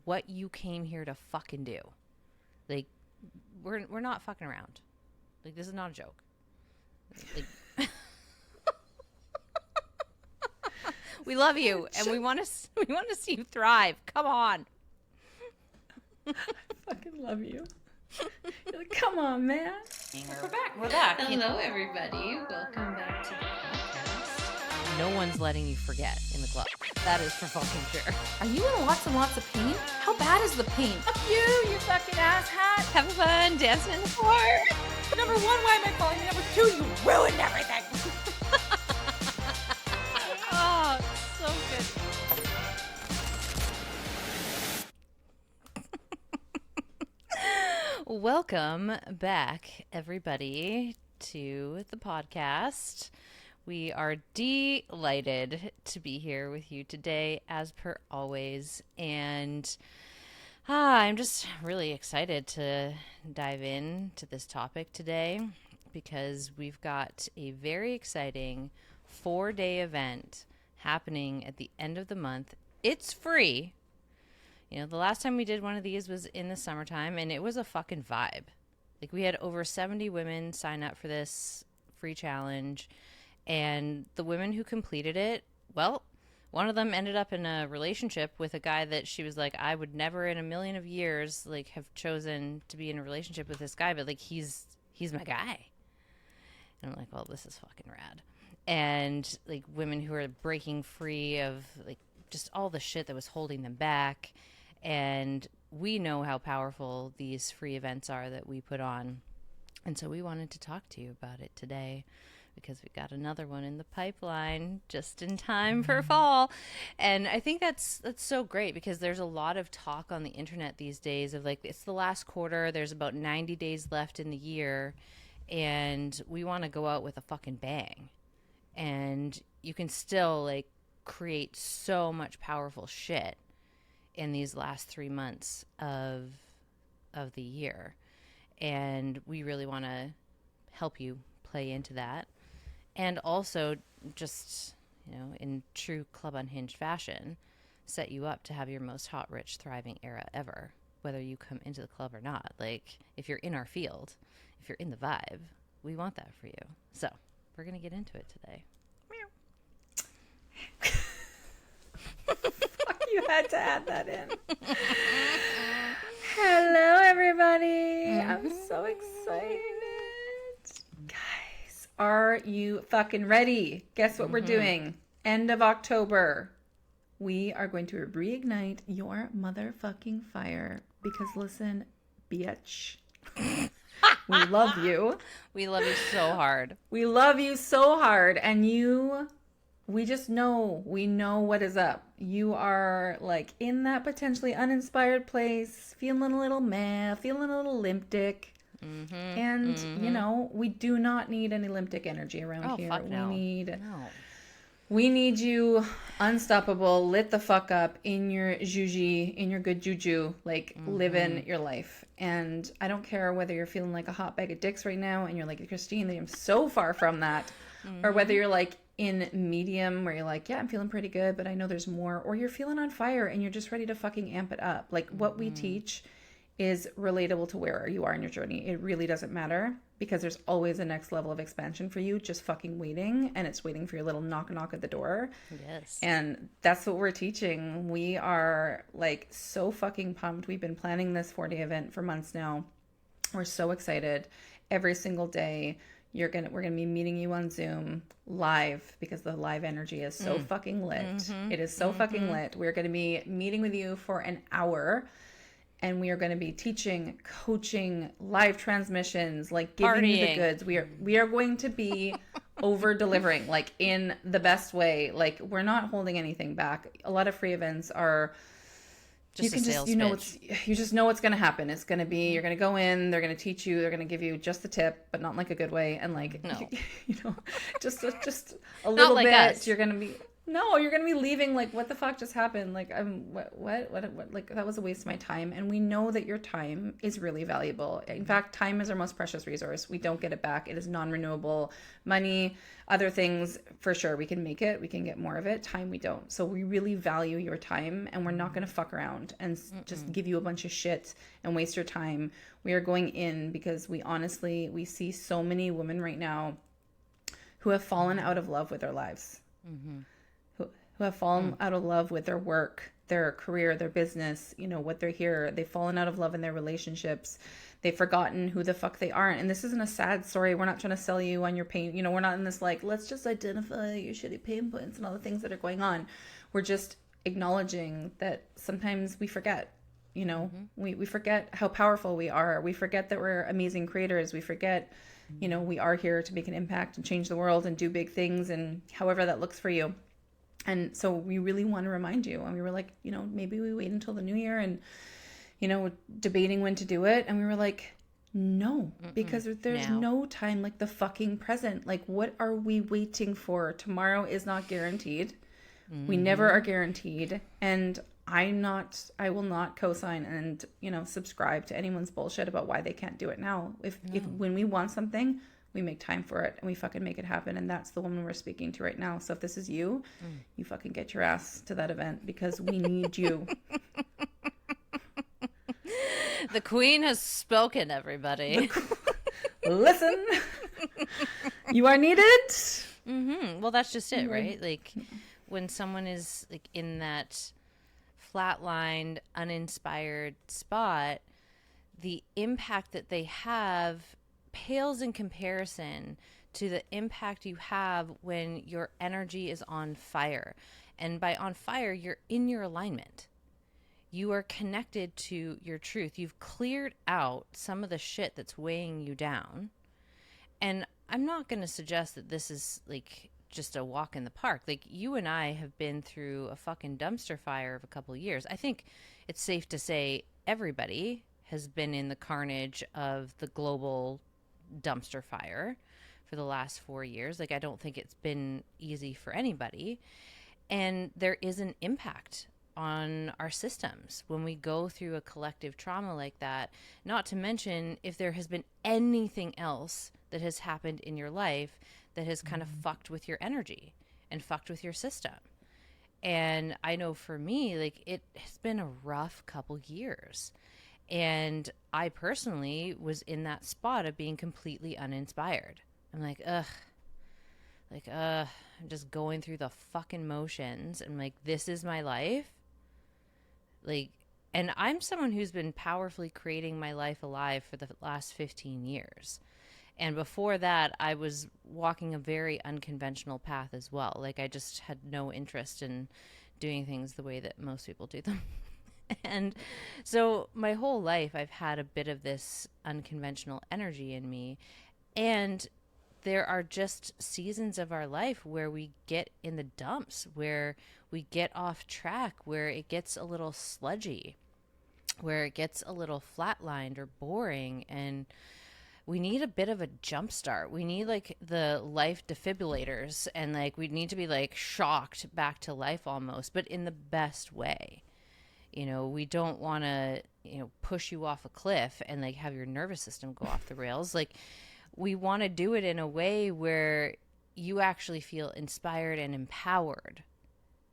what you came here to fucking do. Like, we're not fucking around. Like, this is not a joke. Like, we love you, and we want to see you thrive. Come on. I fucking love you. You're like, come on, man. We're back. Hello, everybody. Welcome back to the podcast. No one's letting you forget in the club. That is for fucking sure. Are you in lots and lots of pain? How bad is the pain? Fuck you fucking asshat. Having fun dancing in the floor. Number one, why am I calling you? Number two, you ruined everything. Oh, so good. Welcome back, everybody, to the podcast. We are delighted to be here with you today, as per always. And I'm just really excited to dive into this topic today because we've got a very exciting 4-day event happening at the end of the month. It's free. You know, the last time we did one of these was in the summertime, and it was a fucking vibe. Like, we had over 70 women sign up for this free challenge, and the women who completed it, well, one of them ended up in a relationship with a guy that she was like, I would never in a million of years, like, have chosen to be in a relationship with this guy, but, like, he's my guy. And I'm like, well, this is fucking rad. And, like, women who are breaking free of, like, just all the shit that was holding them back. And we know how powerful these free events are that we put on. And so we wanted to talk to you about it today because we got another one in the pipeline just in time for fall. And I think that's so great because there's a lot of talk on the internet these days of, like, it's the last quarter, there's about 90 days left in the year, and we want to go out with a fucking bang. And you can still, like, create so much powerful shit in these last 3 months of the year. And we really want to help you play into that. And also just, you know, in true Club Unhinged fashion, set you up to have your most hot, rich, thriving era ever, whether you come into the club or not. Like, if you're in our field, if you're in the vibe, we want that for you. So we're going to get into it today. Fuck, you had to add that in. Hello, everybody. I'm so excited. Guys, are you fucking ready? Guess what we're doing? End of October. We are going to reignite your motherfucking fire. Because listen, bitch. We love you. We love you so hard. We love you so hard. And we just know, we know what is up. You are, like, in that potentially uninspired place, feeling a little meh, feeling a little limp dick. You know, we do not need any limp dick energy around here. Fuck no. We need you unstoppable, lit the fuck up in your juji, in your good juju, like, living your life. And I don't care whether you're feeling like a hot bag of dicks right now and you're like, Christine, I'm so far from that. Or whether you're, like, in medium where you're like, yeah, I'm feeling pretty good, but I know there's more. Or you're feeling on fire and you're just ready to fucking amp it up. Like, what we teach is relatable to where you are in your journey. It really doesn't matter because there's always a next level of expansion for you just fucking waiting, and it's waiting for your little knock at the door. Yes. And that's what we're teaching. We are, like, so fucking pumped. We've been planning this 4-day event for months now. We're so excited. Every single day we're gonna be meeting you on Zoom live because the live energy is so fucking lit. It is so fucking lit. We're gonna be meeting with you for an hour. And we are going to be teaching, coaching, live transmissions, like giving you the goods. We are going to be over delivering, like, in the best way. Like, we're not holding anything back. A lot of free events are just a sales pitch. You just know what's going to happen. It's going to be, you're going to go in, they're going to teach you, they're going to give you just the tip, but not like a good way. And, like, no. you know, just a little like bit. us. You're going to be No, you're going to be leaving like, what the fuck just happened? Like, what, like, that was a waste of my time. And we know that your time is really valuable. In fact, time is our most precious resource. We don't get it back. It is non-renewable. Money, other things, for sure, we can make it. We can get more of it. Time, we don't. So we really value your time, and we're not going to fuck around and just give you a bunch of shit and waste your time. We are going in because we see so many women right now who have fallen out of love with their lives. Mm-hmm. Who have fallen out of love with their work, their career, their business, what they're here. They've fallen out of love in their relationships. They've forgotten who the fuck they aren't. And this isn't a sad story. We're not trying to sell you on your pain. We're not in this like, let's just identify your shitty pain points and all the things that are going on. We're just acknowledging that sometimes we forget, we forget how powerful we are. We forget that we're amazing creators. We forget, we are here to make an impact and change the world and do big things, and however that looks for you. And so we really want to remind you. And we were like, maybe we wait until the new year and, debating when to do it. And we were like, no, because there's no time like the fucking present. Like, what are we waiting for? Tomorrow is not guaranteed. We never are guaranteed. And I will not co-sign and, subscribe to anyone's bullshit about why they can't do it now. If when we want something, we make time for it and we fucking make it happen. And that's the woman we're speaking to right now. So if this is you, you fucking get your ass to that event because we need you. The queen has spoken, everybody. Listen, you are needed. Mm-hmm. Well, that's just it, right? Like when someone is like in that flatlined, uninspired spot, the impact that they have pales in comparison to the impact you have when your energy is on fire. And by on fire, you're in your alignment. You are connected to your truth. You've cleared out some of the shit that's weighing you down. And I'm not going to suggest that this is like just a walk in the park. Like, you and I have been through a fucking dumpster fire of a couple of years. I think it's safe to say everybody has been in the carnage of the global dumpster fire for the last 4 years. Like, I don't think it's been easy for anybody. And there is an impact on our systems when we go through a collective trauma like that. Not to mention if there has been anything else that has happened in your life that has kind of fucked with your energy and fucked with your system. And I know for me, like, it has been a rough couple years. And I personally was in that spot of being completely uninspired. I'm like, I'm just going through the fucking motions. And like, this is my life. Like, and I'm someone who's been powerfully creating my life alive for the last 15 years. And before that, I was walking a very unconventional path as well. Like, I just had no interest in doing things the way that most people do them. And so my whole life, I've had a bit of this unconventional energy in me. And there are just seasons of our life where we get in the dumps, where we get off track, where it gets a little sludgy, where it gets a little flatlined or boring. And we need a bit of a jump start. We need like the life defibrillators, and like we need to be like shocked back to life almost, but in the best way. We don't want to, push you off a cliff and like have your nervous system go off the rails. Like, we want to do it in a way where you actually feel inspired and empowered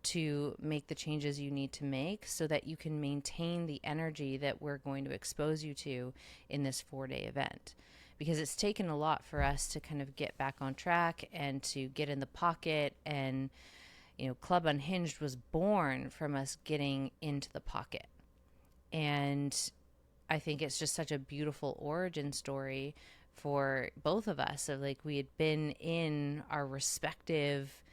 to make the changes you need to make so that you can maintain the energy that we're going to expose you to in this 4-day event. Because it's taken a lot for us to kind of get back on track and to get in the pocket. And, Club Unhinged was born from us getting into the pocket. And I think it's just such a beautiful origin story for both of us, of like, we had been in our respective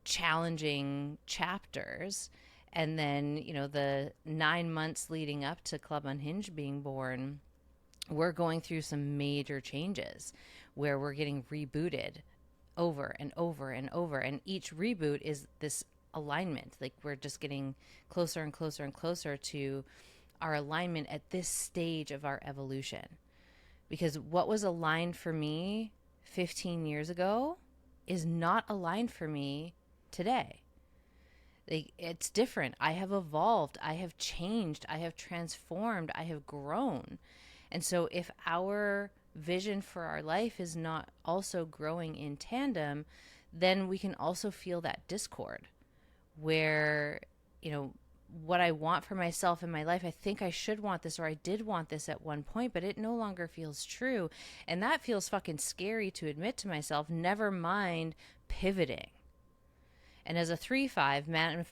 challenging chapters, and then the 9 months leading up to Club Unhinged being born, we're going through some major changes where we're getting rebooted over and over and over, and each reboot is this alignment. Like, we're just getting closer and closer and closer to our alignment at this stage of our evolution. Because what was aligned for me 15 years ago is not aligned for me today. Like, it's different. I have evolved. I have changed. I have transformed. I have grown. And so if our vision for our life is not also growing in tandem, then we can also feel that discord where, you know, what I want for myself in my life, I think I should want this, or I did want this at one point, but it no longer feels true. And that feels fucking scary to admit to myself, never mind pivoting. And as a 3/5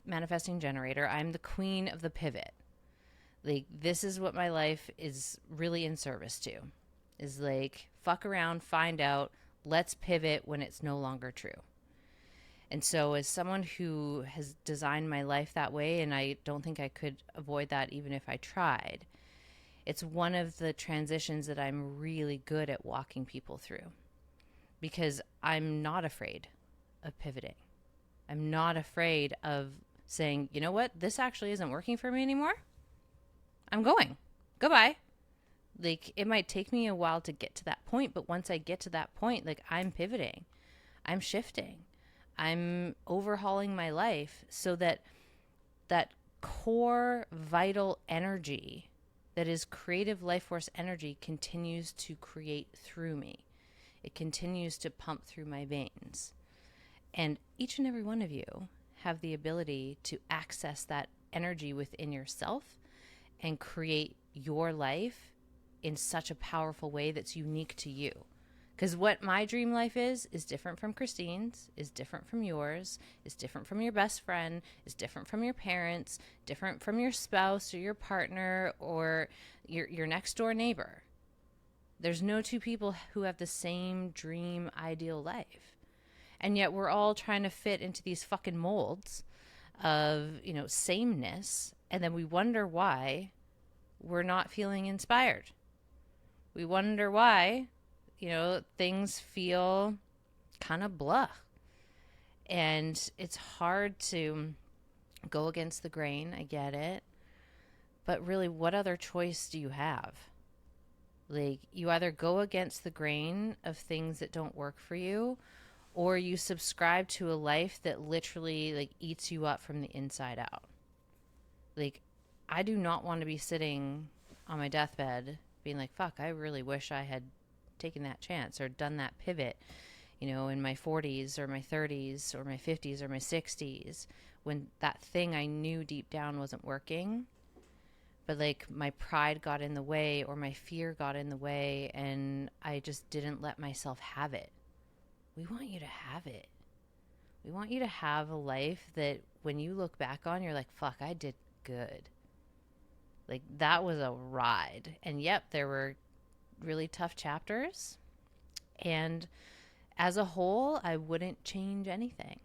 manifesting generator, I'm the queen of the pivot. Like, this is what my life is really in service to, is like, fuck around, find out, let's pivot when it's no longer true. And so as someone who has designed my life that way, and I don't think I could avoid that even if I tried, it's one of the transitions that I'm really good at walking people through, because I'm not afraid of pivoting. I'm not afraid of saying, you know what, this actually isn't working for me anymore. I'm going. Goodbye. Like, it might take me a while to get to that point, but once I get to that point, like, I'm pivoting. I'm shifting. I'm overhauling my life so that that core vital energy that is creative life force energy continues to create through me. It continues to pump through my veins. And each and every one of you have the ability to access that energy within yourself and create your life in such a powerful way that's unique to you. Because what my dream life is different from Christine's, is different from yours, is different from your best friend, is different from your parents, different from your spouse or your partner or your next door neighbor. There's no two people who have the same dream ideal life. And yet we're all trying to fit into these fucking molds of, you know, sameness. And then we wonder why we're not feeling inspired. We wonder why, you know, things feel kind of blah. And it's hard to go against the grain. I get it. But really, what other choice do you have? Like, you either go against the grain of things that don't work for you, or you subscribe to a life that literally, like, eats you up from the inside out. Like, I do not want to be sitting on my deathbed being like, fuck, I really wish I had taken that chance or done that pivot, you know, in my 40s or my 30s or my 50s or my 60s, when that thing I knew deep down wasn't working. But like, my pride got in the way, or my fear got in the way, and I just didn't let myself have it. We want you to have it. We want you to have a life that when you look back on, you're like, fuck, I did good. Like, that was a ride. And yep, there were really tough chapters. And as a whole, I wouldn't change anything.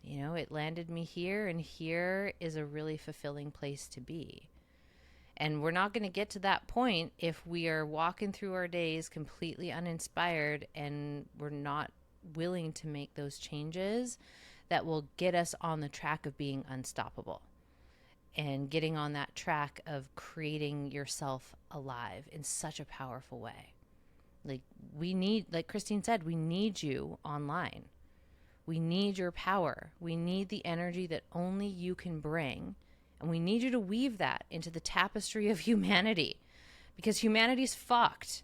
You know, it landed me here, and here is a really fulfilling place to be. And we're not going to get to that point if we are walking through our days completely uninspired and we're not willing to make those changes that will get us on the track of being unstoppable and getting on that track of creating yourself alive in such a powerful way. Like, we need, like Christine said, we need you online. We need your power. We need the energy that only you can bring. And we need you to weave that into the tapestry of humanity, because humanity's fucked.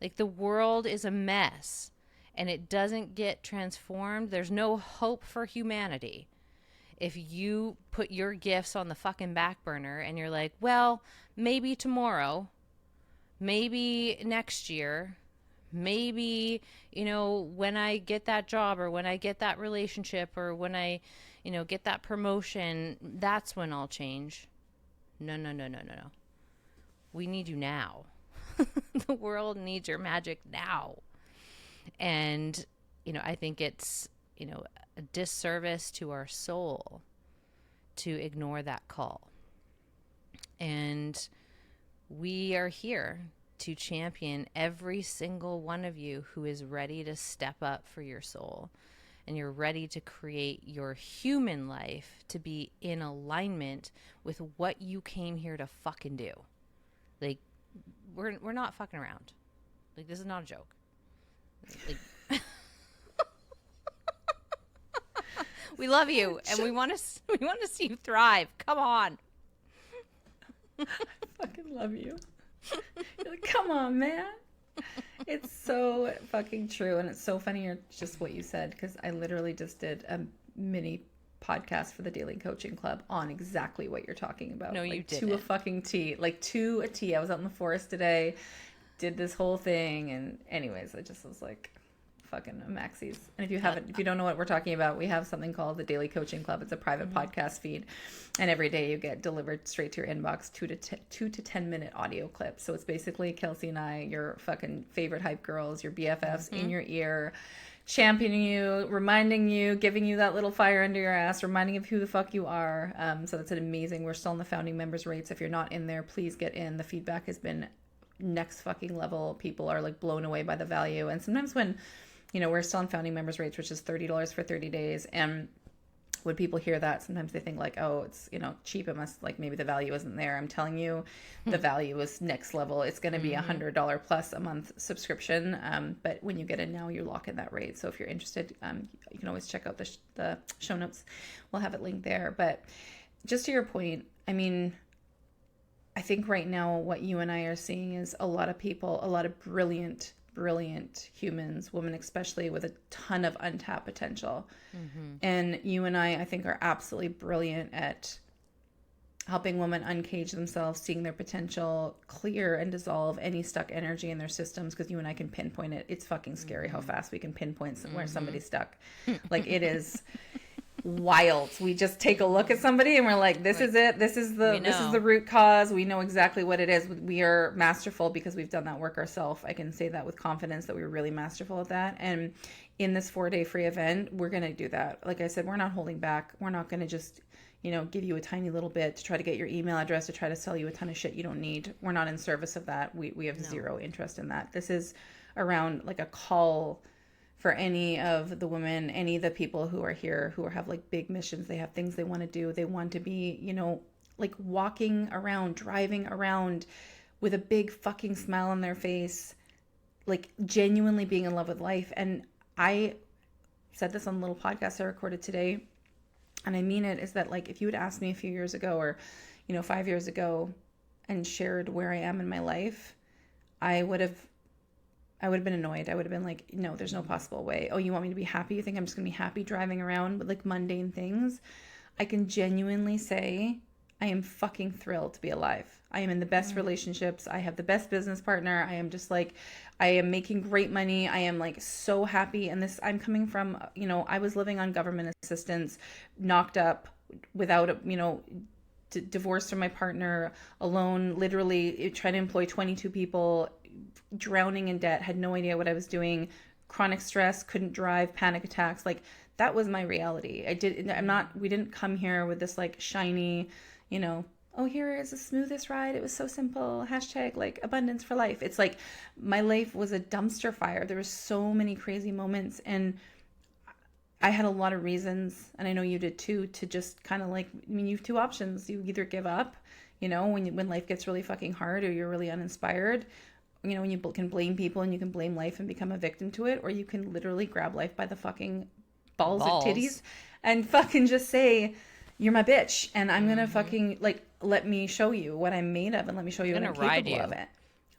Like, the world is a mess and it doesn't get transformed. There's no hope for humanity if you put your gifts on the fucking back burner and you're like, well, maybe tomorrow, maybe next year, maybe, you know, when I get that job, or when I get that relationship, or when I, you know, get that promotion, that's when I'll change. No. We need you now. The world needs your magic now. And, you know, I think it's, you know, a disservice to our soul to ignore that call. And we are here to champion every single one of you who is ready to step up for your soul, and you're ready to create your human life to be in alignment with what you came here to fucking do. Like, we're not fucking around. Like, this is not a joke. Like, We love you, and we want to see you thrive. Come on. I fucking love you. You're like, come on, man. It's so fucking true, and it's so funny. You're just what you said, because I literally just did a mini podcast for the Daily Coaching Club on exactly what you're talking about. No, like, you didn't. To a fucking T. Like, to a T. I was out in the forest today, did this whole thing, and anyways, I just was like, fucking maxis. And if you don't know what we're talking about, we have something called the Daily Coaching Club. It's a private podcast feed, and every day you get delivered straight to your inbox 2 to 10 minute audio clips. So it's basically Kelsey and I, your fucking favorite hype girls, your BFFs in your ear, championing you, reminding you, giving you that little fire under your ass, reminding you of who the fuck you are. So that's an amazing. We're still in the founding members rates. If you're not in there, please get in. The feedback has been next fucking level. People are like blown away by the value. And sometimes when, we're still on founding members rates, which is $30 for 30 days. And when people hear that, sometimes they think like, oh, it's, cheap. It must, like, maybe the value isn't there. I'm telling you, the value is next level. It's going to be $100 plus a month subscription. But when you get in now, you lock in that rate. So if you're interested, you can always check out the show notes. We'll have it linked there. But just to your point, I mean, I think right now what you and I are seeing is a lot of people, a lot of brilliant humans, women especially, with a ton of untapped potential. And you and I think, are absolutely brilliant at helping women uncage themselves, seeing their potential, clear and dissolve any stuck energy in their systems, because you and I can pinpoint it. It's fucking scary how fast we can pinpoint where somebody's stuck. Like, it is wild. We just take a look at somebody and we're like, this is it. This is the root cause. We know exactly what it is. We are masterful because we've done that work ourselves. I can say that with confidence, that we're really masterful at that. And in this 4-day free event, we're going to do that. Like I said, we're not holding back. We're not going to just, give you a tiny little bit to try to get your email address, to try to sell you a ton of shit you don't need. We're not in service of that. We have zero interest in that. This is around like a call for any of the women, any of the people who are here, who have like big missions. They have things they want to do. They want to be, like walking around, driving around with a big fucking smile on their face, like genuinely being in love with life. And I said this on a little podcast I recorded today, and I mean it, is that, like, if you had asked me a few years ago, or 5 years ago, and shared where I am in my life, I would have been annoyed. I would have been like, no, there's no possible way. Oh, you want me to be happy? You think I'm just gonna be happy driving around with like mundane things? I can genuinely say I am fucking thrilled to be alive. I am in the best relationships. I have the best business partner. I am just like, I am making great money. I am like so happy. And this, I'm coming from, I was living on government assistance, knocked up, without, divorced from my partner, alone, literally trying to employ 22 people, drowning in debt, had no idea what I was doing, chronic stress, couldn't drive, panic attacks. Like, that was my reality. We didn't come here with this like shiny, oh, here is the smoothest ride. It was so simple. # like abundance for life. It's like my life was a dumpster fire. There were so many crazy moments, and I had a lot of reasons, and I know you did too, to just kind of like, you have two options. You either give up, when life gets really fucking hard, or you're really uninspired, when you can blame people and you can blame life and become a victim to it, or you can literally grab life by the fucking balls. Of titties and fucking just say, you're my bitch, and I'm gonna fucking, like, let me show you what I'm made of, and let me show you what I'm capable of it.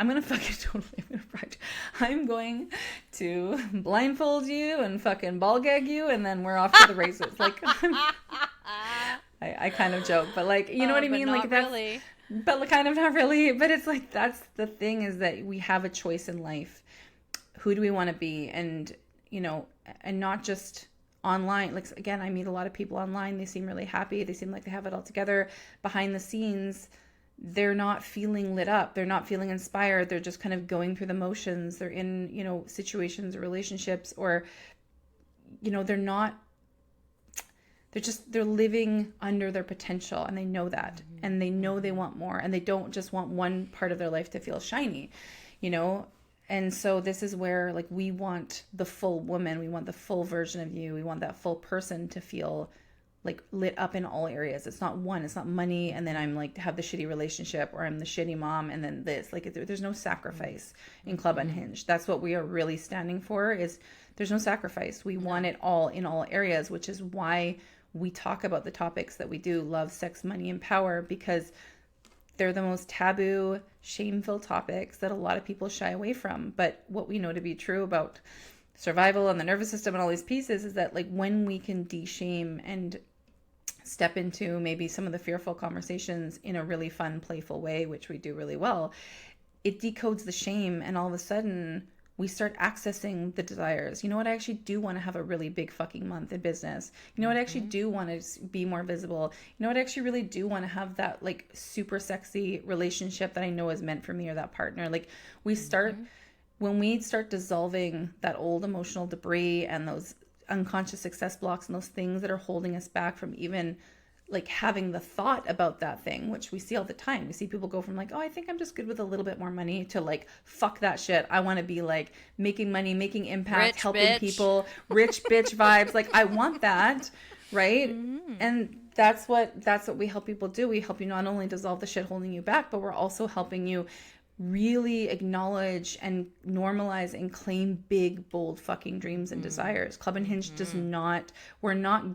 I'm gonna fucking totally ride. I'm going to blindfold you and fucking ball gag you, and then we're off to the races. Like, I kind of joke, but like, you know what I mean? Like, that's really. But kind of not really. But it's like, that's the thing, is that we have a choice in life. Who do we want to be? And, and not just online. Like, again, I meet a lot of people online. They seem really happy. They seem like they have it all together. Behind the scenes, they're not feeling lit up. They're not feeling inspired. They're just kind of going through the motions. They're in, situations or relationships, or, they're living under their potential, and they know that, and they know they want more, and they don't just want one part of their life to feel shiny, And so this is where, like, we want the full woman. We want the full version of you. We want that full person to feel like lit up in all areas. It's not one, it's not money, and then I'm like, have the shitty relationship, or I'm the shitty mom, and then this. Like, there's no sacrifice in Club Unhinged. That's what we are really standing for, is there's no sacrifice. We want it all in all areas, which is why we talk about the topics that we do, love, sex, money, and power, because they're the most taboo, shame-filled topics that a lot of people shy away from. But what we know to be true about survival and the nervous system and all these pieces is that, like, when we can de-shame and step into maybe some of the fearful conversations in a really fun, playful way, which we do really well, it decodes the shame, and all of a sudden we start accessing the desires. You know what? I actually do want to have a really big fucking month in business. You know what? I actually do want to be more visible. You know what? I actually really do want to have that like super sexy relationship that I know is meant for me, or that partner. Like we start, when we start dissolving that old emotional debris and those unconscious success blocks and those things that are holding us back from even like having the thought about that thing, which we see all the time. We see people go from like, oh, I think I'm just good with a little bit more money, to like, fuck that shit. I want to be like making money, making impact, Rich helping bitch. people, rich bitch vibes. Like I want that. Right. And that's what we help people do. We help you not only dissolve the shit holding you back, but we're also helping you really acknowledge and normalize and claim big, bold fucking dreams and desires. Club Unhinged does not, we're not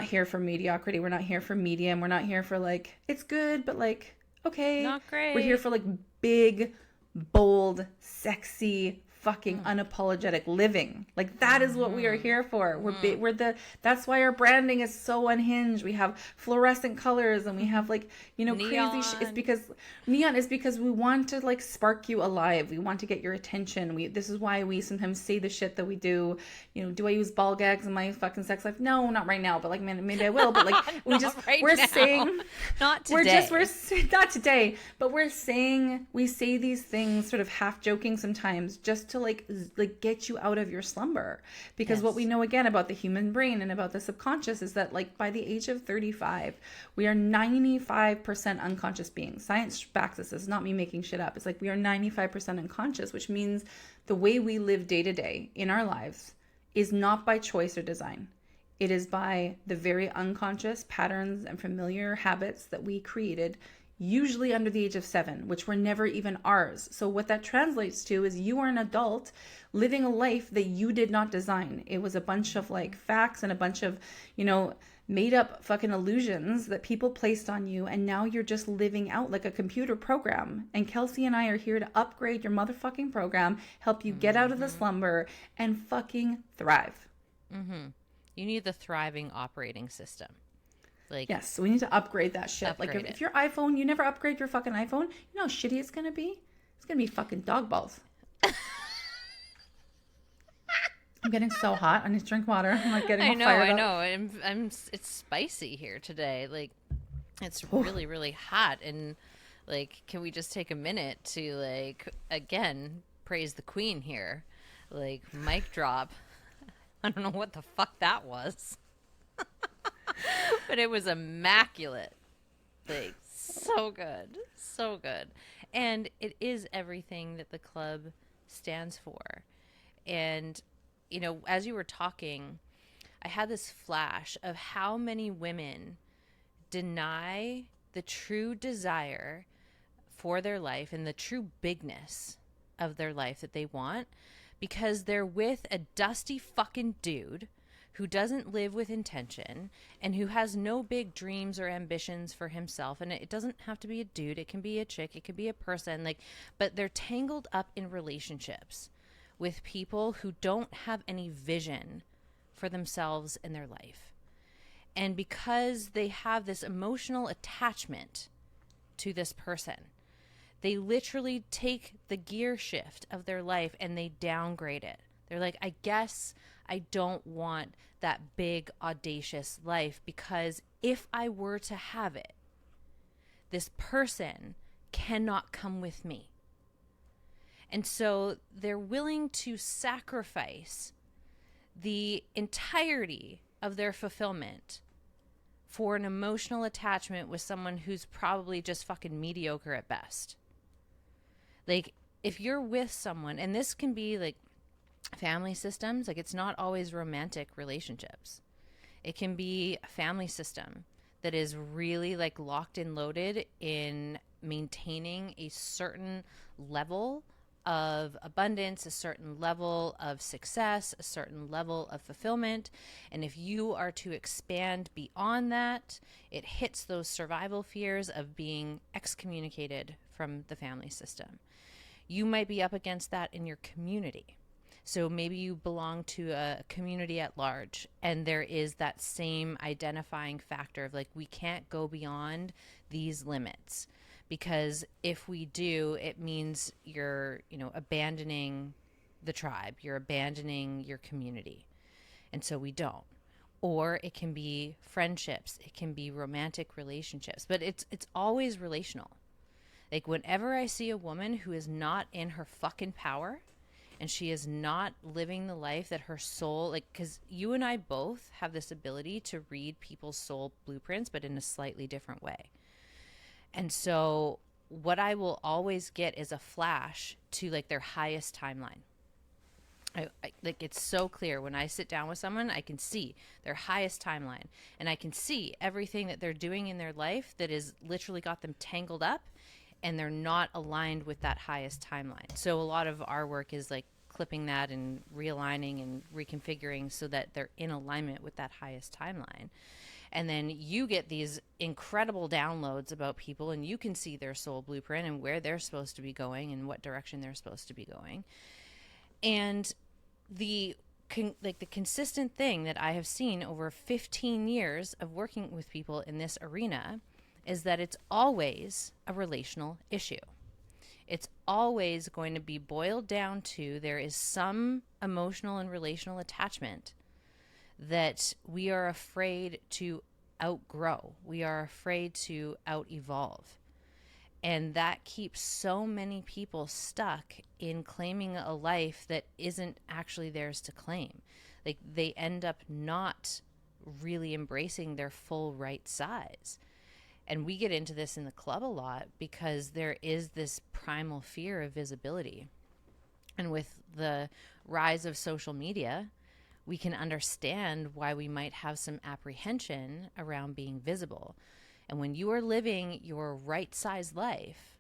here for mediocrity. We're not here for medium. We're not here for like, it's good, but like, okay. Not great. We're here for like big, bold, sexy, fucking unapologetic living. Like that is what we are here for. That's why our branding is so unhinged. We have fluorescent colors and we have like, you know, Neon. crazy it's because neon is because we want to like spark you alive. We want to get your attention. This is why we sometimes say the shit that we do. You know, do I use ball gags in my fucking sex life? No, not right now, but like maybe I will. But like we're saying not today. Not today, but we say these things sort of half joking sometimes just to like get you out of your slumber, because what we know again about the human brain and about the subconscious is that like by the age of 35 we are 95% unconscious beings. Science backs this. It's not me making shit up. It's like we are 95% unconscious, which means the way we live day to day in our lives is not by choice or design. It is by the very unconscious patterns and familiar habits that we created, usually under the age of 7, which were never even ours. So what that translates to is you are an adult living a life that you did not design. It was a bunch of like facts and a bunch of, you know, made up fucking illusions that people placed on you. And now you're just living out like a computer program. And Kelsey and I are here to upgrade your motherfucking program, help you get out of the slumber and fucking thrive. You need the thriving operating system. Like, yes, we need to upgrade that shit. Upgrade like it. if your iPhone, you never upgrade your fucking iPhone, you know how shitty it's gonna be? It's gonna be fucking dog balls. I'm getting so hot. I need to drink water. I'm like getting all fired up. I know. It's spicy here today. Like, it's really, really hot. And like, can we just take a minute to like, again, praise the queen here? Like, mic drop. I don't know what the fuck that was. But it was immaculate. Like, so good. So good. And it is everything that the club stands for. And, you know, as you were talking, I had this flash of how many women deny the true desire for their life and the true bigness of their life that they want because they're with a dusty fucking dude who doesn't live with intention and who has no big dreams or ambitions for himself. And it doesn't have to be a dude. It can be a chick. It can be a person. Like, but they're tangled up in relationships with people who don't have any vision for themselves in their life. And because they have this emotional attachment to this person, they literally take the gear shift of their life and they downgrade it. They're like, I guess I don't want that big, audacious life because if I were to have it, this person cannot come with me. And so they're willing to sacrifice the entirety of their fulfillment for an emotional attachment with someone who's probably just fucking mediocre at best. Like, if you're with someone, and this can be like family systems, like it's not always romantic relationships. It can be a family system that is really like locked and loaded in maintaining a certain level of abundance, a certain level of success, a certain level of fulfillment. And if you are to expand beyond that, it hits those survival fears of being excommunicated from the family system. You might be up against that in your community. So maybe you belong to a community at large, and there is that same identifying factor of like, we can't go beyond these limits, because if we do, it means you're, abandoning the tribe, you're abandoning your community. And so we don't. Or it can be friendships, it can be romantic relationships, but it's always relational. Like, whenever I see a woman who is not in her fucking power, and she is not living the life that her soul, like, because you and I both have this ability to read people's soul blueprints, but in a slightly different way. And so what I will always get is a flash to like their highest timeline. Like, it's so clear when I sit down with someone, I can see their highest timeline, and I can see everything that they're doing in their life that is literally got them tangled up, and they're not aligned with that highest timeline. So a lot of our work is like clipping that and realigning and reconfiguring so that they're in alignment with that highest timeline. And then you get these incredible downloads about people, and you can see their soul blueprint and where they're supposed to be going and what direction they're supposed to be going. And the consistent thing that I have seen over 15 years of working with people in this arena is that it's always a relational issue. It's always going to be boiled down to there is some emotional and relational attachment that we are afraid to outgrow. We are afraid to out-evolve. And that keeps so many people stuck in claiming a life that isn't actually theirs to claim. Like, they end up not really embracing their full right size. And we get into this in the club a lot because there is this primal fear of visibility. And with the rise of social media, we can understand why we might have some apprehension around being visible. And when you are living your right-sized life,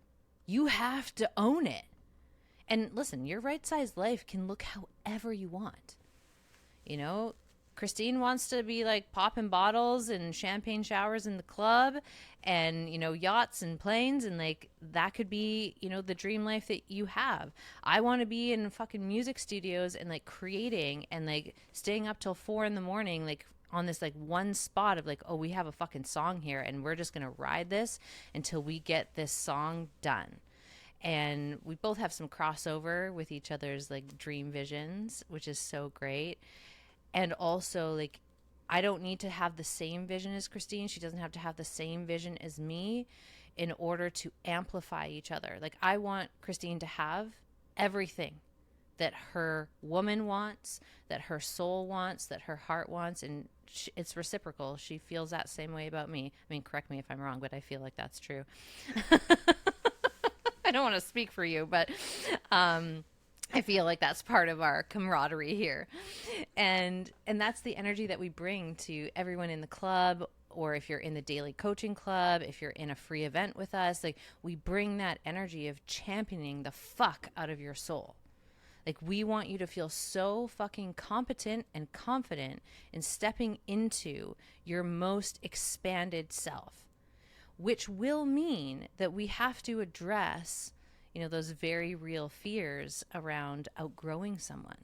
you have to own it. And listen, your right-sized life can look however you want. Christine wants to be like popping bottles and champagne showers in the club and, yachts and planes. And like, that could be, the dream life that you have. I want to be in fucking music studios and like creating and like staying up till 4 a.m, like on this like one spot of like, oh, we have a fucking song here and we're just going to ride this until we get this song done. And we both have some crossover with each other's like dream visions, which is so great. And also, like, I don't need to have the same vision as Christine. She doesn't have to have the same vision as me in order to amplify each other. Like, I want Christine to have everything that her woman wants, that her soul wants, that her heart wants, and it's reciprocal. She feels that same way about me. I mean, correct me if I'm wrong, but I feel like that's true. I don't want to speak for you, but I feel like that's part of our camaraderie here. And that's the energy that we bring to everyone in the club, or if you're in the daily coaching club, if you're in a free event with us, like, we bring that energy of championing the fuck out of your soul. Like, we want you to feel so fucking competent and confident in stepping into your most expanded self, which will mean that we have to address those very real fears around outgrowing someone.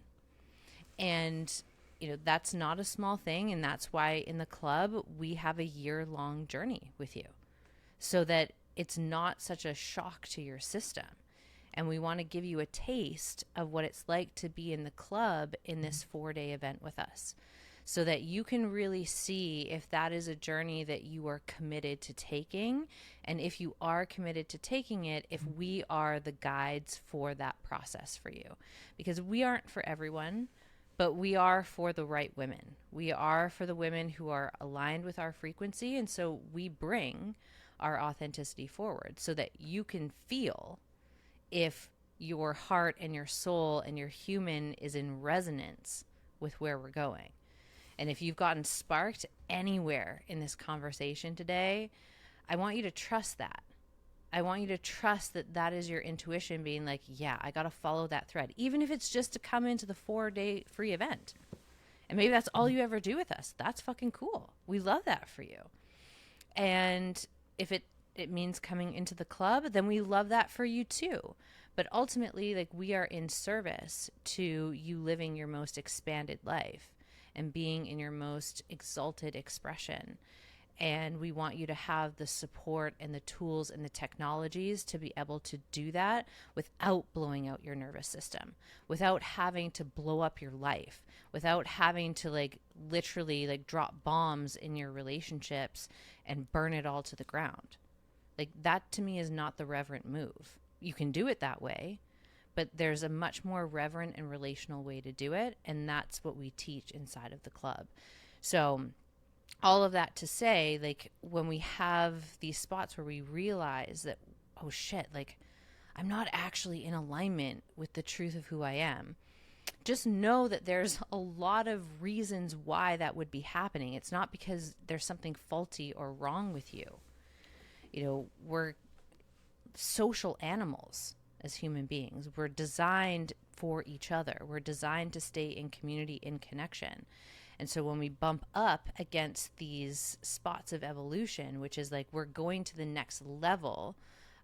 And, that's not a small thing. And that's why in the club, we have a year-long journey with you so that it's not such a shock to your system. And we want to give you a taste of what it's like to be in the club in this 4-day event with us, so that you can really see if that is a journey that you are committed to taking. And if you are committed to taking it, if we are the guides for that process for you. Because we aren't for everyone, but we are for the right women. We are for the women who are aligned with our frequency. And so we bring our authenticity forward so that you can feel if your heart and your soul and your human is in resonance with where we're going. And if you've gotten sparked anywhere in this conversation today, I want you to trust that. I want you to trust that that is your intuition being like, yeah, I got to follow that thread, even if it's just to come into the 4-day free event. And maybe that's all you ever do with us. That's fucking cool. We love that for you. And if it means coming into the club, then we love that for you too. But ultimately, like, we are in service to you living your most expanded life and being in your most exalted expression. And we want you to have the support and the tools and the technologies to be able to do that without blowing out your nervous system, without having to blow up your life, without having to like literally like drop bombs in your relationships and burn it all to the ground. Like, that to me is not the reverent move. You can do it that way, but there's a much more reverent and relational way to do it. And that's what we teach inside of the club. So all of that to say, like, when we have these spots where we realize that, oh shit, like, I'm not actually in alignment with the truth of who I am, just know that there's a lot of reasons why that would be happening. It's not because there's something faulty or wrong with you. You know, we're social animals as human beings. We're designed for each other. We're designed to stay in community, in connection. And so when we bump up against these spots of evolution, which is like, we're going to the next level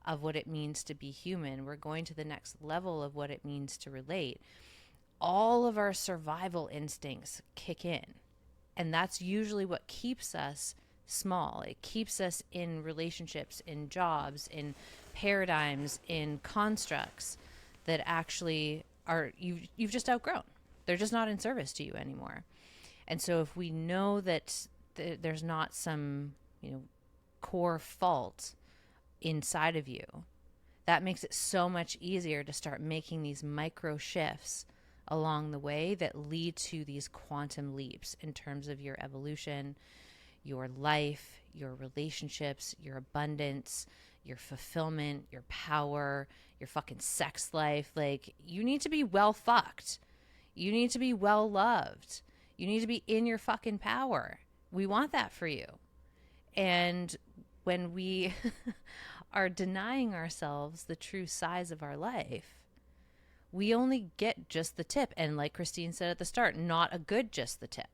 of what it means to be human, we're going to the next level of what it means to relate, all of our survival instincts kick in. And that's usually what keeps us small. It keeps us in relationships, in jobs, in paradigms, in constructs that actually are, you've just outgrown. They're just not in service to you anymore. And so if we know that there's not some, you know, core fault inside of you, that makes it so much easier to start making these micro shifts along the way that lead to these quantum leaps in terms of your evolution, your life, your relationships, your abundance, your fulfillment, your power, your fucking sex life. Like, you need to be well fucked. You need to be well loved. You need to be in your fucking power. We want that for you. And when we are denying ourselves the true size of our life, we only get just the tip. And like Christine said at the start, not a good just the tip.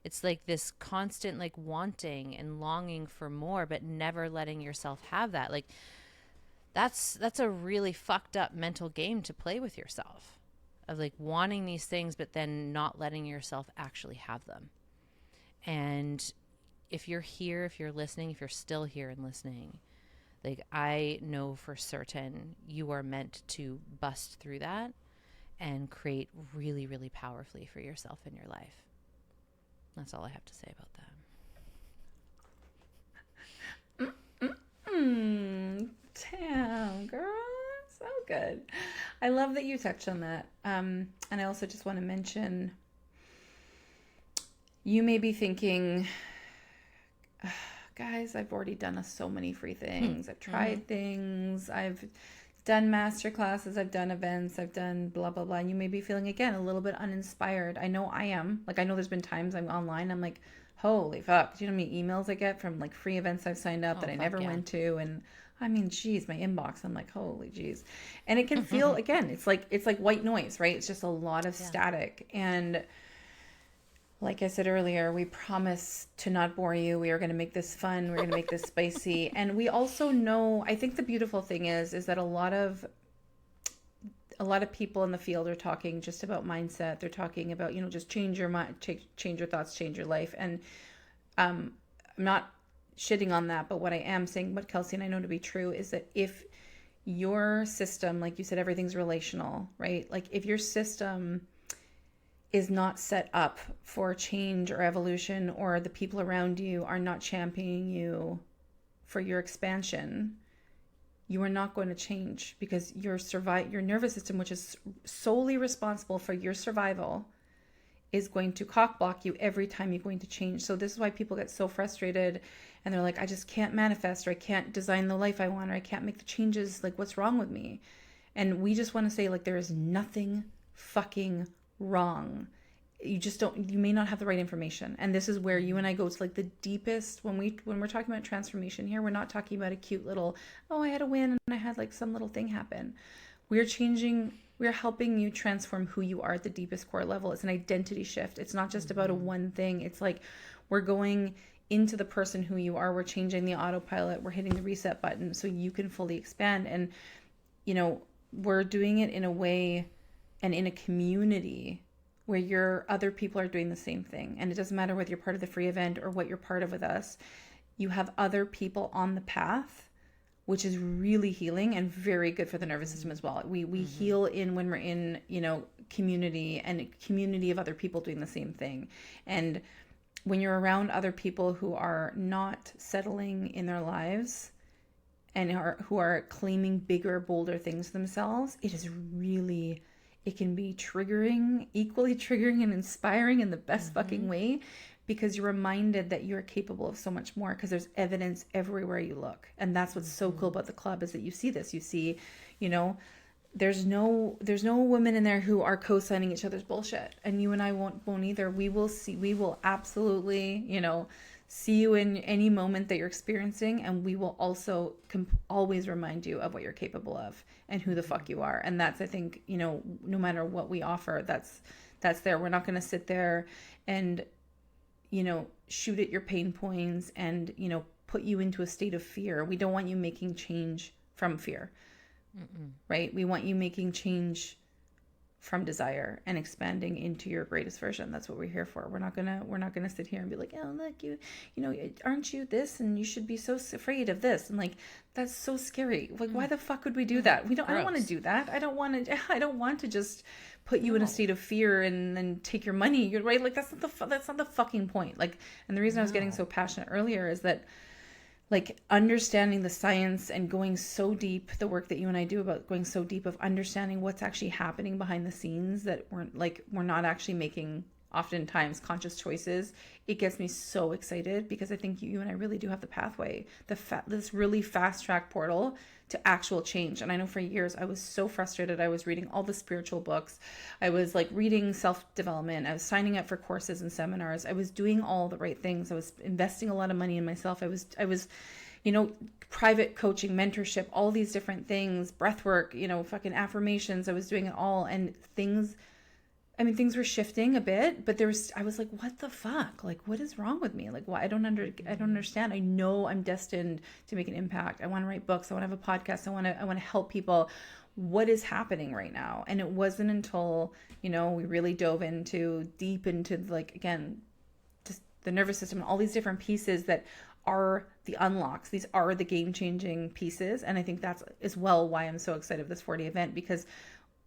It's like this constant like wanting and longing for more, but never letting yourself have that. Like, that's a really fucked up mental game to play with yourself, of like wanting these things, but then not letting yourself actually have them. And if you're here, if you're listening, if you're still here and listening, like, I know for certain you are meant to bust through that and create really, really powerfully for yourself in your life. That's all I have to say about that. Damn, girl. So good. I love that you touched on that. And I also just want to mention, you may be thinking, guys, I've already done so many free things. I've tried things. I've done master classes. I've done events. I've done blah, blah, blah. And you may be feeling, again, a little bit uninspired. I know I am. Like, I know there's been times I'm online. I'm like, holy fuck. Do you know how many emails I get from like free events I've signed up that I never went to? And I mean, geez, my inbox, I'm like, holy geez. And it can feel, again, it's like white noise, right? It's just a lot of static. And like I said earlier, we promise to not bore you. We are going to make this fun. We're going to make this spicy. And we also know, I think the beautiful thing is that a lot of people in the field are talking just about mindset. They're talking about, you know, just change your mind, change your thoughts, change your life. And I'm not shitting on that, but what I am saying, what Kelsey and I know to be true, is that if your system, like you said, everything's relational, right? Like, if your system is not set up for change or evolution, or the people around you are not championing you for your expansion, you are not going to change, because your nervous system, which is solely responsible for your survival, is going to cock block you every time you're going to change. So this is why people get so frustrated and they're like, I just can't manifest, or I can't design the life I want, or I can't make the changes. Like, what's wrong with me? And we just want to say, like, there is nothing fucking wrong. you may not have the right information. And this is where you and I go to like the deepest, when we're talking about transformation here, we're not talking about a cute little, oh, I had a win and I had like some little thing happen. We're helping you transform who you are at the deepest core level. It's an identity shift. It's not just about a one thing. It's like we're going into the person who you are. We're changing the autopilot. We're hitting the reset button so you can fully expand. And, we're doing it in a way and in a community where other people are doing the same thing. And it doesn't matter whether you're part of the free event or what you're part of with us. You have other people on the path, which is really healing and very good for the nervous system as well. We heal when we're in, community, and a community of other people doing the same thing. And when you're around other people who are not settling in their lives and who are claiming bigger, bolder things themselves, it can be equally triggering and inspiring in the best fucking way, because you're reminded that you're capable of so much more, because there's evidence everywhere you look. And that's what's so cool about the club, is that you see this. You see, there's no women in there who are co-signing each other's bullshit. And you and I won't either. We will absolutely, see you in any moment that you're experiencing, and we will also always remind you of what you're capable of and who the fuck you are. And that's, I think, no matter what we offer, that's there. We're not going to sit there and, shoot at your pain points and, put you into a state of fear. We don't want you making change from fear, right? We want you making change from desire and expanding into your greatest version. That's what we're here for. We're not gonna sit here and be like, oh, look, aren't you this, and you should be so afraid of this, and like, that's so scary. Like, why the fuck would we do that? I don't want to do that. I don't want to just put you in a state of fear and then take your money. You're right. Like, that's not the fucking point. Like, and the reason I was getting so passionate earlier is that, like, understanding the science and going so deep, the work that you and I do about going so deep of understanding what's actually happening behind the scenes, that we're not actually making oftentimes conscious choices. It gets me so excited, because I think you and I really do have the pathway, this really fast track portal to actual change. And I know for years I was so frustrated. I was reading all the spiritual books. I was like reading self-development. I was signing up for courses and seminars. I was doing all the right things. I was investing a lot of money in myself. I was, private coaching, mentorship, all these different things, breath work, fucking affirmations. I was doing it all, and things were shifting a bit, but I was like, what the fuck? Like, what is wrong with me? Like, why? I don't understand. I know I'm destined to make an impact. I want to write books. I want to have a podcast. I want to help people. What is happening right now? And it wasn't until, we really dove deep into like, again, just the nervous system and all these different pieces that are the unlocks. These are the game-changing pieces. And I think that's as well why I'm so excited for this 4-day event, because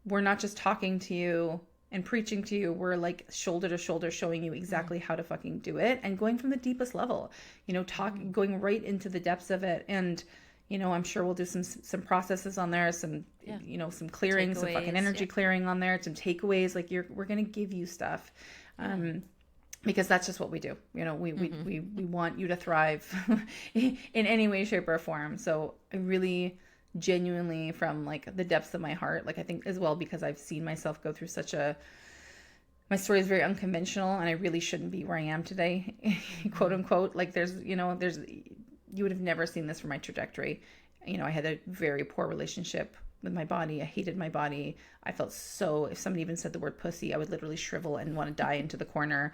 we're not just talking to you and preaching to you. We're like shoulder to shoulder showing you exactly how to fucking do it, and going from the deepest level, going right into the depths of it. And, I'm sure we'll do some processes on there, some clearing, some fucking energy clearing on there, some takeaways. Like, we're going to give you stuff. Because that's just what we do. We want you to thrive in any way, shape, or form. So I really genuinely, from like the depths of my heart, like, I think as well, because I've seen myself go through my story is very unconventional, and I really shouldn't be where I am today, quote unquote. Like, you would have never seen this from my trajectory. I had a very poor relationship with my body. I hated my body. I felt if somebody even said the word pussy, I would literally shrivel and want to die into the corner.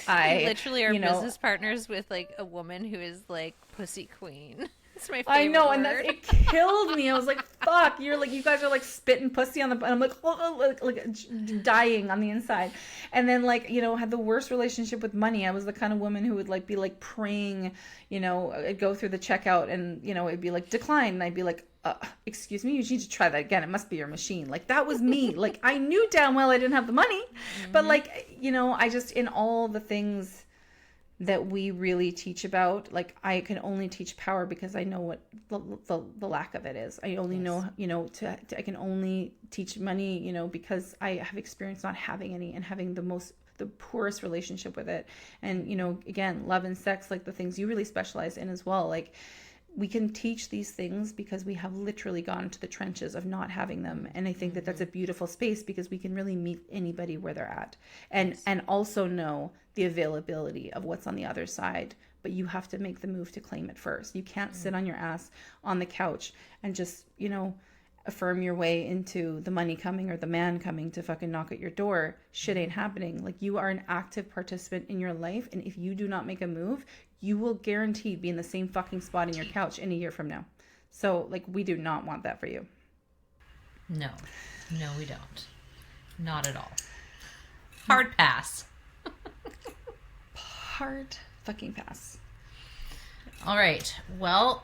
I literally are business partners with like a woman who is like pussy queen. It's my favorite I know, word. and it killed me. I was like, "Fuck!" You guys are like spitting pussy on the. And I'm like, like dying on the inside. And then had the worst relationship with money. I was the kind of woman who would like be like praying. I'd go through the checkout, and it'd be like decline, and I'd be like, excuse me, you need to try that again. It must be your machine. Like, that was me. Like, I knew damn well I didn't have the money, but I just, in all the things that we really teach about, like, I can only teach power because I know what the lack of it is. I only know, I can only teach money, because I have experienced not having any and having the poorest relationship with it. And, again, love and sex, like the things you really specialize in as well. Like, we can teach these things because we have literally gone to the trenches of not having them. And I think that that's a beautiful space because we can really meet anybody where they're at and also know the availability of what's on the other side. But you have to make the move to claim it first. You can't sit on your ass on the couch and just, affirm your way into the money coming or the man coming to fucking knock at your door. Shit ain't happening. Like, you are an active participant in your life. And if you do not make a move, you will guaranteed be in the same fucking spot in your couch in a year from now. So, like, we do not want that for you. No, we don't. Not at all. Hard pass. Hard fucking pass. All right. Well,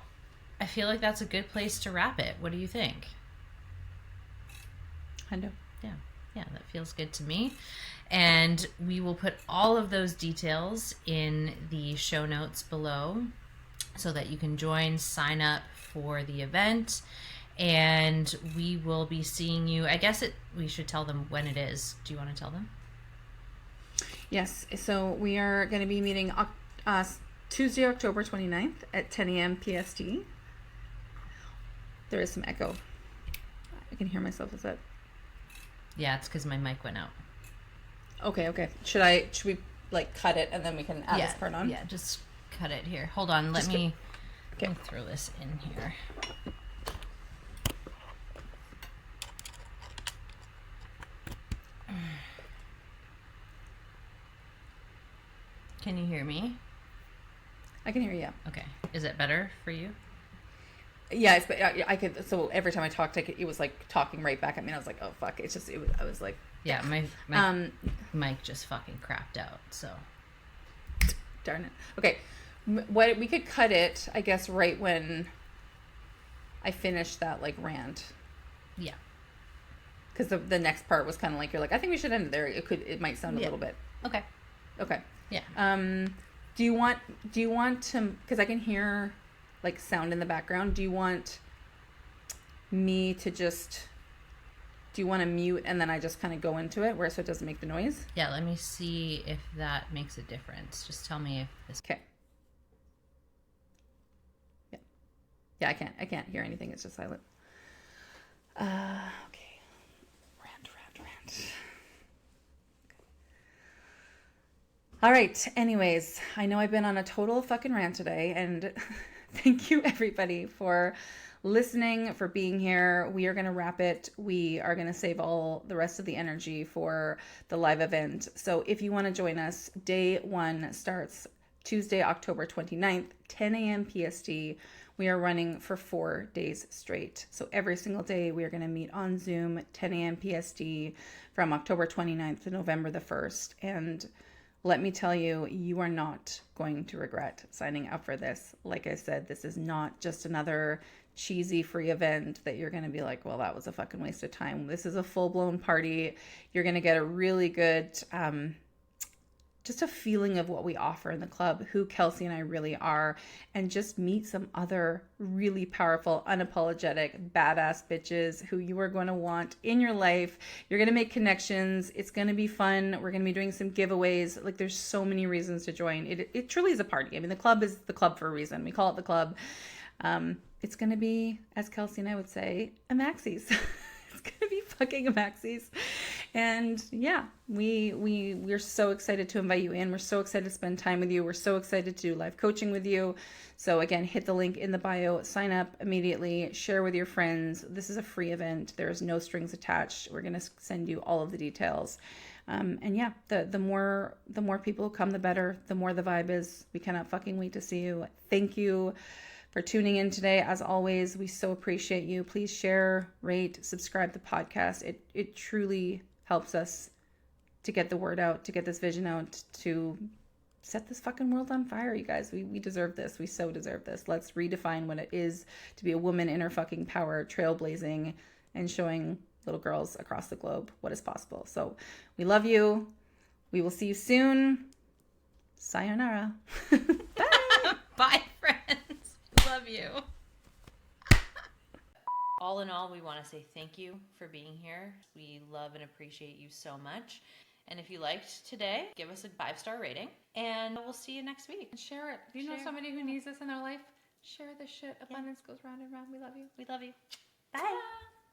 I feel like that's a good place to wrap it. What do you think? I know. Yeah, that feels good to me. And we will put all of those details in the show notes below so that you can join, sign up for the event, and we will be seeing you. I guess we should tell them when it is. Do you want to tell them? Yes. So we are going to be meeting Tuesday, October 29th at 10 a.m. PST. There is some echo. I can hear myself. Is that? Yeah, it's because my mic went out. Okay. Should we like cut it and then we can add this part on? Yeah, just cut it here. Hold on. Let me throw this in here. Can you hear me? I can hear you. Okay. Is it better for you? Yeah, I could. So every time I talked, it was like talking right back at me. And I was like, oh fuck! I was like, yeah, my mic just fucking crapped out. So darn it. Okay, what we could cut it, I guess, right when I finished that like rant. Yeah. Because the next part was kind of like, you're like, I think we should end it there. It might sound a little bit. Okay. Yeah. Do you want to? Because I can hear like sound in the background. Do you want me to just? Do you want to mute and then I just kind of go into it so it doesn't make the noise? Yeah. Let me see if that makes a difference. Just tell me if this. Okay. Yeah. Yeah. I can't hear anything. It's just silent. Okay. Rant. All right. Anyways, I know I've been on a total fucking rant today, and thank you everybody for listening, for being here. We are going to wrap it. We are going to save all the rest of the energy for the live event. So if you want to join us, day one starts Tuesday, October 29th, 10 a.m. PST. We are running for 4 days straight. So every single day we are going to meet on Zoom, 10 a.m. PST from October 29th to November the 1st. And let me tell you, you are not going to regret signing up for this. Like I said, this is not just another cheesy free event that you're going to be like, well, that was a fucking waste of time. This is a full-blown party. You're going to get a really good, just a feeling of what we offer in the club, who Kelsey and I really are, and just meet some other really powerful, unapologetic, badass bitches who you are going to want in your life. You're going to make connections. It's going to be fun. We're going to be doing some giveaways. Like, there's so many reasons to join. It truly is a party. I mean, the club is the club for a reason. We call it the club. It's going to be, as Kelsey and I would say, a Maxie's. It's going to be fucking a Maxie's. And yeah, we're so excited to invite you in. We're so excited to spend time with you. We're so excited to do live coaching with you. So again, hit the link in the bio, sign up immediately, share with your friends. This is a free event. There's no strings attached. We're going to send you all of the details. And yeah, the more people who come, the better, the more the vibe is. We cannot fucking wait to see you. Thank you for tuning in today. As always, we so appreciate you. Please share, rate, subscribe to the podcast. It truly helps us to get the word out, to get this vision out, to set this fucking world on fire, you guys. We deserve this. We so deserve this. Let's redefine what it is to be a woman in her fucking power, trailblazing and showing little girls across the globe what is possible. So we love you. We will see you soon. Sayonara. Bye. Bye, friends. Love you. All in all, we want to say thank you for being here. We love and appreciate you so much. And if you liked today, give us a 5-star rating. And we'll see you next week. Share it. If you know somebody who needs this in their life, Share the shit. Abundance goes round and round. We love you. We love you. Bye.